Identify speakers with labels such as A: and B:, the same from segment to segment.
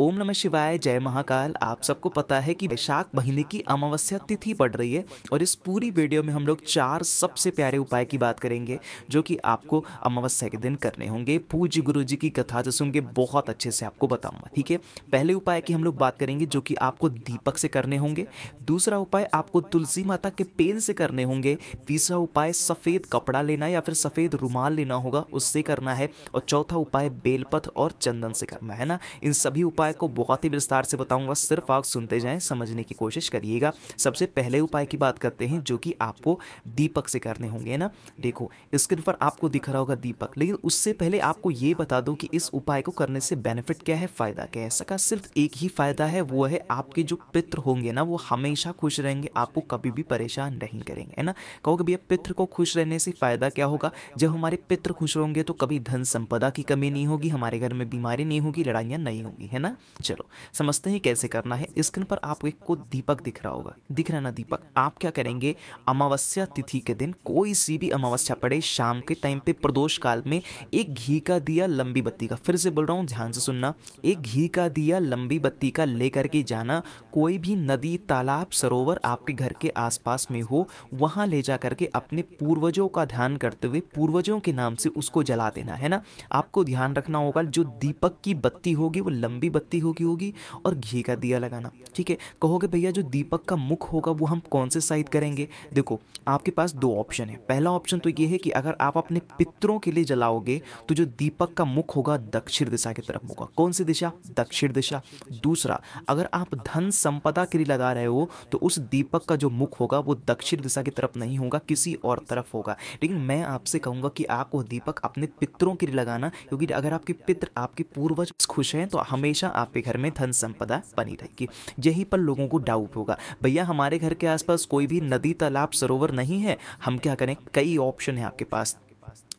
A: ओम नमः शिवाय, जय महाकाल। आप सबको पता है कि वैशाख महीने की अमावस्या तिथि पड़ रही है और इस पूरी वीडियो में हम लोग 4 सबसे प्यारे उपाय की बात करेंगे जो कि आपको अमावस्या के दिन करने होंगे। पूज्य गुरु जी की कथा जो सुन के बहुत अच्छे से आपको बताऊंगा, ठीक है। पहले उपाय की हम लोग बात करेंगे जो कि आपको दीपक से करने होंगे। दूसरा उपाय आपको तुलसी माता के पेन से करने होंगे। तीसरा उपाय सफ़ेद कपड़ा लेना या फिर सफ़ेद रुमाल लेना होगा, उससे करना है। और चौथा उपाय बेलपत्र और चंदन से करना है ना। इन सभी उपाय को बहुत ही विस्तार से बताऊंगा, सिर्फ आप सुनते जाएं, समझने की कोशिश करिएगा। सबसे पहले उपाय की बात करते हैं जो कि आपको दीपक से करने होंगे ना। देखो स्क्रीन पर आपको दिख रहा होगा दीपक, लेकिन उससे पहले आपको ये बता दूं कि इस उपाय को करने से बेनिफिट क्या है, फायदा क्या है। इसका सिर्फ एक ही फायदा है, वो है आपके जो पितृ होंगे ना वो हमेशा खुश रहेंगे, आपको कभी भी परेशान नहीं करेंगे, है ना। कहोगे भैया पितृ को खुश रहने से फायदा क्या होगा? जब हमारे पितृ खुश होंगे तो कभी धन संपदा की कमी नहीं होगी, हमारे घर में बीमारी नहीं होगी, लड़ाइयाँ नहीं होगी, है ना। चलो समझते हैं कैसे करना है। स्क्रीन पर आपको एक को दीपक दिख रहा होगा, दिख रहा है ना दीपक। आप क्या करेंगे, अमावस्या तिथि के दिन कोई सी भी अमावस्या पड़े, शाम के टाइम पे प्रदोष काल में एक घी का दिया लंबी बत्ती का, फिर से बोल रहा हूँ ध्यान से सुनना, एक घी का दिया लंबी बत्ती का लेकर के जाना। कोई भी नदी तालाब सरोवर आपके घर के आसपास में हो, वहां ले जा करके अपने पूर्वजों का ध्यान करते हुए पूर्वजों के नाम से उसको जला देना, है ना। आपको ध्यान रखना होगा जो दीपक की बत्ती होगी वो लंबी बत्ती होगी और घी का दिया लगाना, ठीक है। कहोगे भैया जो दीपक का मुख होगा वो हम कौन से साइड करेंगे? देखो आपके पास दो ऑप्शन है। पहला ऑप्शन तो ये है कि अगर आप अपने पितरों के लिए जलाओगे तो जो दीपक का मुख होगा दक्षिण दिशा की तरफ होगा। कौन सी दिशा? दक्षिण दिशा। दूसरा, अगर आप धन संपदा के लिए लगा रहे हो तो उस दीपक का जो मुख होगा वो दक्षिण दिशा की तरफ नहीं होगा, किसी और तरफ होगा। लेकिन मैं आपसे कहूंगा कि आप वो दीपक अपने पितरों के लिए लगाना, क्योंकि अगर आपके पितर आपके पूर्वज खुश हैं तो हमेशा आपके घर में धन संपदा बनी रहेगी। यहीं पर लोगों को डाउट होगा, भैया हमारे घर के आसपास कोई भी नदी तालाब सरोवर नहीं है, हम क्या करें? कई ऑप्शन है आपके पास।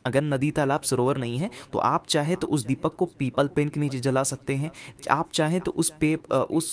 A: अगर नदी तालाब सरोवर नहीं है तो आप चाहे तो उस दीपक को पीपल पेड़ के नीचे जला सकते हैं, आप चाहे तो उस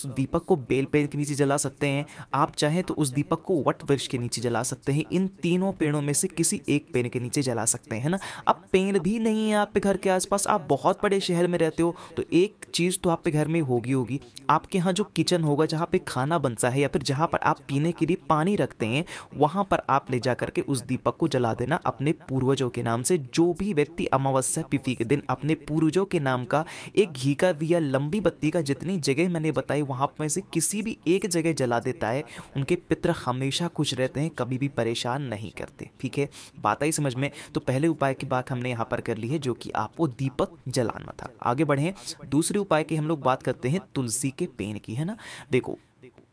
A: दीपक को बेल पेड़ के नीचे जला सकते हैं, आप चाहे तो उस दीपक को वट वृक्ष के नीचे जला सकते हैं। इन तीनों पेड़ों में से किसी एक पेड़ के नीचे जला सकते हैं, है ना। अब पेड़ भी नहीं है आपके घर के आसपास, आप बहुत बड़े शहर में रहते हो, तो एक चीज़ तो आपके घर में होगी आपके यहाँ जो किचन होगा जहाँ पे खाना बनता है या फिर जहाँ पर आप पीने के लिए पानी रखते हैं, वहाँ पर आप ले जा करके उस दीपक को जला देना अपने पूर्वजों के नाम से। जो भी व्यक्ति अमावस्या तिथि के दिन अपने पूर्वजों के नाम का एक घी का दिया लंबी बत्ती का, जितनी जगह मैंने बताई वहां में से किसी भी एक जगह जला देता है, उनके पितृ हमेशा खुश रहते हैं, कभी भी परेशान नहीं करते, ठीक है। बात आई समझ में? तो पहले उपाय की बात हमने यहाँ पर कर ली है जो कि आपको दीपक जलाना था। आगे बढ़े, दूसरे उपाय की हम लोग बात करते हैं तुलसी के पेड़ की, है ना। देखो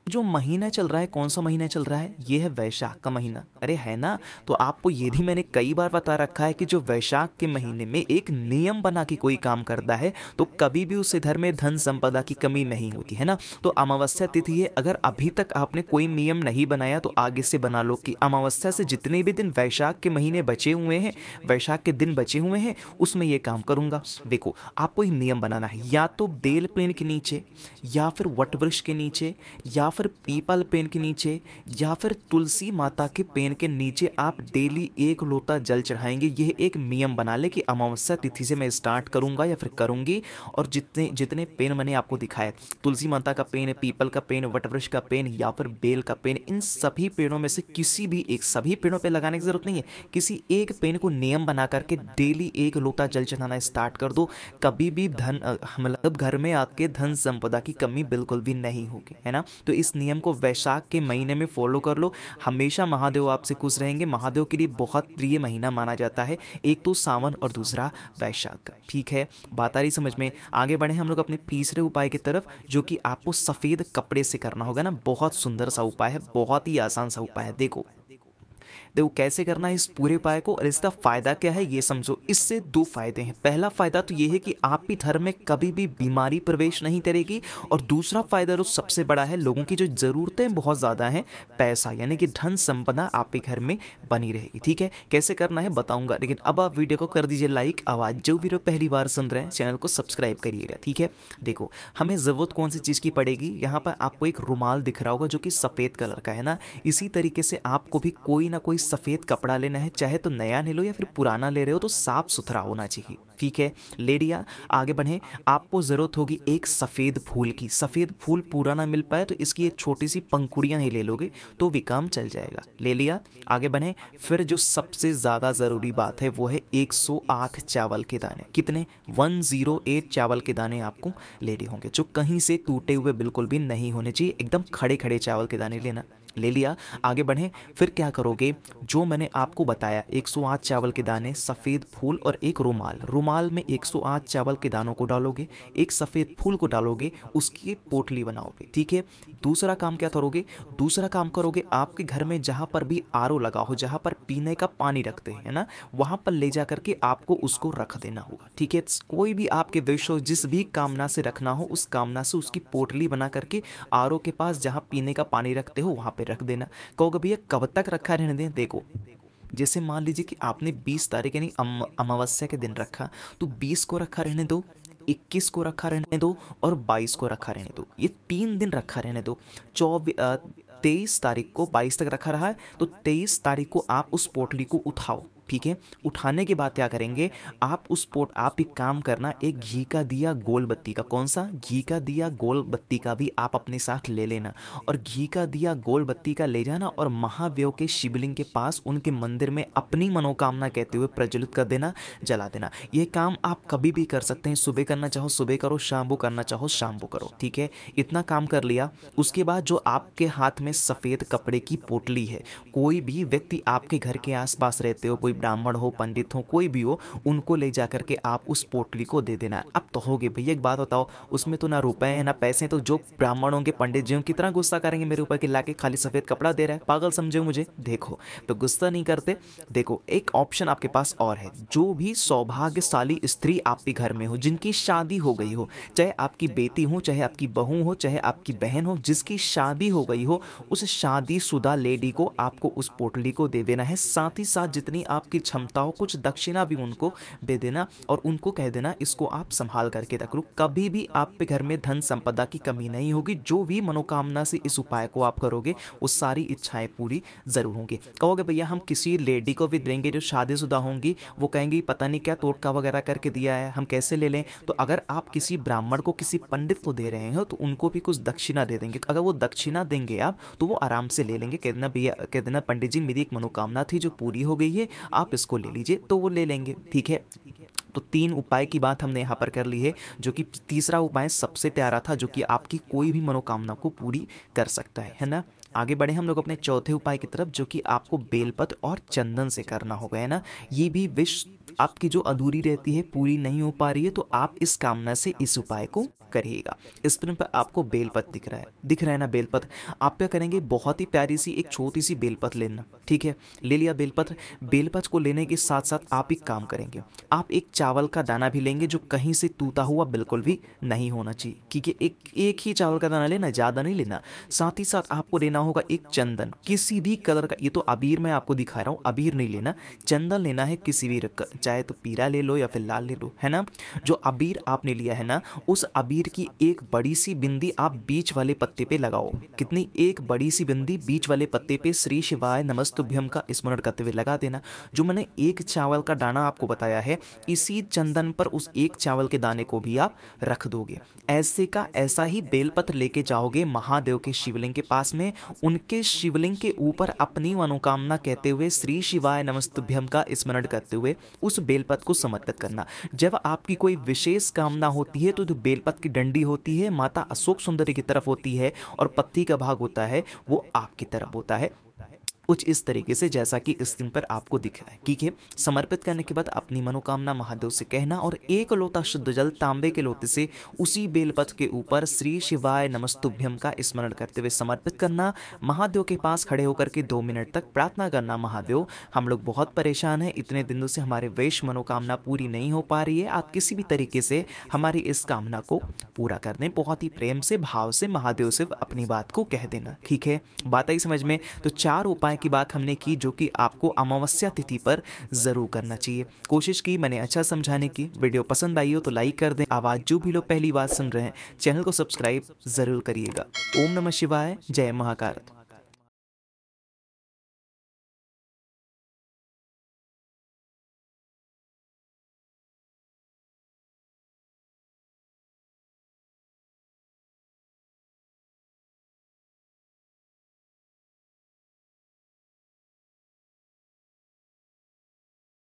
A: जो महीना चल रहा है, कौन सा महीना चल रहा है? ये है वैशाख का महीना, अरे है ना। तो आपको ये भी मैंने कई बार बता रखा है कि जो वैशाख के महीने में एक नियम बना के कोई काम करता है तो कभी भी उससे घर में धन संपदा की कमी नहीं होती, है ना। तो अमावस्या तिथि है, अगर अभी तक आपने कोई नियम नहीं बनाया तो आगे से बना लो कि अमावस्या से जितने भी दिन वैशाख के महीने बचे हुए हैं, वैशाख के दिन बचे हुए हैं, उसमें ये काम करूंगा। देखो आपको एक नियम बनाना है, या तो बेल पेड़ के नीचे या फिर वट वृक्ष के नीचे या फिर पीपल पेड़ के नीचे या फिर तुलसी माता के पेड़ के नीचे आप डेली एक लोटा जल चढ़ाएंगे। यह एक नियम बना ले कि अमावस्या तिथि से मैं स्टार्ट करूंगा या फिर करूंगी, और जितने जितने पेड़ मैंने आपको दिखाया, तुलसी माता का पेड़, पीपल का पेड़, वटवृक्ष का पेड़ या फिर बेल का पेड़, इन सभी पेड़ों में से किसी भी एक, सभी पेड़ों पर लगाने की जरूरत नहीं है, किसी एक पेड़ को नियम बना करके डेली एक लोटा जल चढ़ाना स्टार्ट कर दो। कभी भी धन मतलब घर में आपके धन संपदा की कमी बिल्कुल भी नहीं होगी, है ना। तो इस नियम को वैशाख के महीने में फॉलो कर लो, हमेशा महादेव आपसे खुश रहेंगे। महादेव के लिए बहुत प्रिय महीना माना जाता है, एक तो सावन और दूसरा वैशाख, ठीक है। बात आ रही समझ में? आगे बढ़े हम लोग अपने तीसरे उपाय की तरफ जो कि आपको सफेद कपड़े से करना होगा ना। बहुत सुंदर सा उपाय है, बहुत ही आसान सा उपाय है। देखो कैसे करना है इस पूरे उपाय को और इसका फायदा क्या है ये समझो। इससे दो फायदे हैं। पहला फायदा तो ये है कि आपके घर में कभी भी बीमारी प्रवेश नहीं करेगी, और दूसरा फायदा जो सबसे बड़ा है, लोगों की जो जरूरतें बहुत ज्यादा हैं, पैसा यानी कि धन संपदा आपके घर में बनी रहेगी, ठीक है। कैसे करना है बताऊंगा, लेकिन अब आप वीडियो को कर दीजिए लाइक, आवाज जो वीडियो पहली बार सुन रहे हैं चैनल को सब्सक्राइब करिएगा, ठीक है। देखो हमें जरूरत कौन सी चीज की पड़ेगी, यहाँ पर आपको एक रुमाल दिख रहा होगा जो कि सफेद कलर का है ना। इसी तरीके से आपको भी कोई ना कोई सफ़ेद कपड़ा लेना है, चाहे तो नया ले लो या फिर पुराना ले रहे हो तो साफ़ सुथरा होना चाहिए। ठीक है, ले लिया, आगे बढ़ें। आपको ज़रूरत होगी एक सफ़ेद फूल की। सफ़ेद फूल पूरा ना मिल पाए तो इसकी एक छोटी सी पंखुड़ियाँ ही ले लोगे तो भी काम चल जाएगा। ले लिया, आगे बढ़ें। फिर जो सबसे ज़्यादा ज़रूरी बात है वो है 108 चावल के दाने। कितने? 108 चावल के दाने आपको लेने होंगे, जो कहीं से टूटे हुए बिल्कुल भी नहीं होने चाहिए, एकदम खड़े खड़े चावल के दाने लेना। ले लिया, आगे बढ़ें। फिर क्या करोगे, जो मैंने आपको बताया 108 चावल के दाने, सफ़ेद फूल और एक रुमाल। रुमाल में 108 चावल के दानों को डालोगे, एक सफ़ेद फूल को डालोगे, उसकी पोटली बनाओगे। ठीक है, दूसरा काम क्या करोगे? दूसरा काम करोगे, आपके घर में जहाँ पर भी आरओ लगा हो, जहाँ पर पीने का पानी रखते हैं ना, वहाँ पर ले जा करके आपको उसको रख देना होगा। ठीक है, कोई भी आपके विश हो, जिस भी कामना से रखना हो, उस कामना से उसकी पोटली बना करके आरओ के पास जहाँ पीने का पानी रखते हो वहाँ पे रख देना। कहोगे भैया कब तक रखा रहने दें? देखो, जैसे मान लीजिए कि आपने 20 तारीख यानी अमावस्या के दिन रखा, तो 20 को रखा रहने दो, 21 को रखा रहने दो और 22 को रखा रहने दो। ये 3 दिन रखा रहने दो। 23 तारीख को 22 तक रखा रहा है तो 23 तारीख को आप उस पोटली को उठाओ। ठीक है, उठाने के बाद क्या करेंगे, आप एक काम करना, एक घी का दिया गोल बत्ती का, कौन सा? घी का दिया गोल बत्ती का भी आप अपने साथ ले लेना, और घी का दिया गोल बत्ती का ले जाना और महादेव के शिवलिंग के पास उनके मंदिर में अपनी मनोकामना कहते हुए प्रज्वलित कर देना, जला देना। यह काम आप कभी भी कर सकते हैं, सुबह करना चाहो सुबह करो, शाम को करना चाहो शाम को करो। ठीक है, इतना काम कर लिया। उसके बाद जो आपके हाथ में सफ़ेद कपड़े की पोटली है, कोई भी व्यक्ति आपके घर के आसपास रहते हो, कोई ब्राह्मण हो, पंडित हो, कोई भी हो, उनको ले जा करके आप उस पोटली को दे देना। अब तो होगे भैया एक बात बताओ, उसमें तो ना रुपए हैं ना पैसे हैं, तो जो ब्राह्मण होंगे, पंडित जी होंगे, कितना गुस्सा करेंगे मेरे ऊपर कि लाके खाली सफ़ेद कपड़ा दे रहा है, पागल समझे मुझे। देखो, तो गुस्सा नहीं करते। देखो, एक ऑप्शन आपके पास और है, जो भी सौभाग्यशाली स्त्री आपके घर में हो, जिनकी शादी हो गई हो, चाहे आपकी बेटी हो, चाहे आपकी बहू हो, चाहे आपकी बहन हो, जिसकी शादी हो गई हो, उस शादीशुदा लेडी को आपको उस पोटली को दे देना है। साथ ही साथ जितनी आपकी क्षमता हो कुछ दक्षिणा भी उनको दे देना और उनको कह देना इसको आप संभाल करके रख लो। कभी भी आपके घर में धन संपदा की कमी नहीं होगी। जो भी मनोकामना से इस उपाय को आप करोगे वो सारी इच्छाएं पूरी जरूर होंगी। कहोगे भैया हम किसी लेडी को भी देंगे जो शादीशुदा होंगी, वो कहेंगी पता नहीं क्या तोड़का वगैरह करके दिया है, हम कैसे ले लें? तो अगर आप किसी ब्राह्मण को, किसी पंडित को दे रहे हो तो उनको भी कुछ दक्षिणा दे देंगे। अगर वो दक्षिणा देंगे आप तो वो आराम से ले लेंगे। कह देना भैया, कह देना पंडित जी मेरी एक मनोकामना थी जो पूरी हो गई है, आप इसको ले लीजिए, तो वो ले लेंगे। ठीक है, तो 3 उपाय की बात हमने यहाँ पर कर ली है, जो कि तीसरा उपाय सबसे प्यारा था, जो कि आपकी कोई भी मनोकामना को पूरी कर सकता है ना। आगे बढ़े हम लोग अपने चौथे उपाय की तरफ, जो कि आपको बेलपत्र और चंदन से करना होगा, है ना। ये भी विश आपकी जो अधूरी रहती है, पूरी नहीं हो पा रही है, तो आप इस कामना से इस उपाय को करिएगा। स्क्रीन पर आपको बेलपत्र दिख रहा है ना। बेलपत्र आप क्या करेंगे, बहुत ही प्यारी सी एक छोटी सी बेलपत्र लेना। ठीक है, ले लिया बेलपत्र। बेलपत्र को लेने के साथ साथ आप एक काम करेंगे, आप एक चावल का दाना भी लेंगे जो कहीं से टूटा हुआ बिल्कुल भी नहीं होना चाहिए। ठीक है, एक ही चावल का दाना लेना, ज़्यादा नहीं लेना। साथ ही साथ आपको लेना होगा एक चंदन, किसी भी कलर का। ये तो अबीर मैं आपको दिखा रहा हूँ, अबीर नहीं लेना, चंदन लेना है किसी भी रंग का, चाहे तो पीला ले लो या फिर लाल ले लो, है ना। जो अबीर आपने लिया है ना, उस अबीर की एक बड़ी सी बिंदी आप बीच वाले पत्ते पे लगाओ। कितनी? एक बड़ी सी बिंदी बीच वाले पत्ते पे श्री शिवाय नमस्तुभ्यम का स्मरण करते हुए लगा देना। जो मैंने एक चावल का दाना आपको बताया है, इसी चंदन पर उस एक चावल के दाने को भी आप रख दोगे। ऐसे का ऐसा ही बेलपत्र लेके जाओगे महादेव के शिवलिंग के पास में, उनके शिवलिंग के ऊपर अपनी मनोकामना कहते हुए श्री शिवाय नमस्तुभ्यम का स्मरण करते हुए उस बेलपत्र को समर्पित करना। जब आपकी कोई विशेष कामना होती है तो जो बेलपत्र की डंडी होती है माता अशोक सुंदरी की तरफ होती है और पत्ती का भाग होता है वो आपकी तरफ होता है, कुछ इस तरीके से जैसा कि स्क्रीन पर आपको दिख रहा है। ठीक है, समर्पित करने के बाद अपनी मनोकामना महादेव से कहना और एक लोटा शुद्ध जल तांबे के लोटे से उसी बेलपत्र के ऊपर श्री शिवाय नमस्तुभ्यम का स्मरण करते हुए समर्पित करना। महादेव के पास खड़े होकर के 2 मिनट तक प्रार्थना करना, महादेव हम लोग बहुत परेशान हैं, इतने दिनों से हमारे वैश मनोकामना पूरी नहीं हो पा रही है, आप किसी भी तरीके से हमारी इस कामना को पूरा कर दें। बहुत ही प्रेम से, भाव से महादेव से अपनी बात को कह देना। ठीक है, बात आई समझ में? तो 4 उपाय की बात हमने की जो कि आपको अमावस्या तिथि पर जरूर करना चाहिए। कोशिश की मैंने अच्छा समझाने की। वीडियो पसंद आई हो तो लाइक कर दें। आवाज जो भी लोग पहली बार सुन रहे हैं चैनल को सब्सक्राइब जरूर करिएगा। ओम नमः शिवाय, जय महाकाल।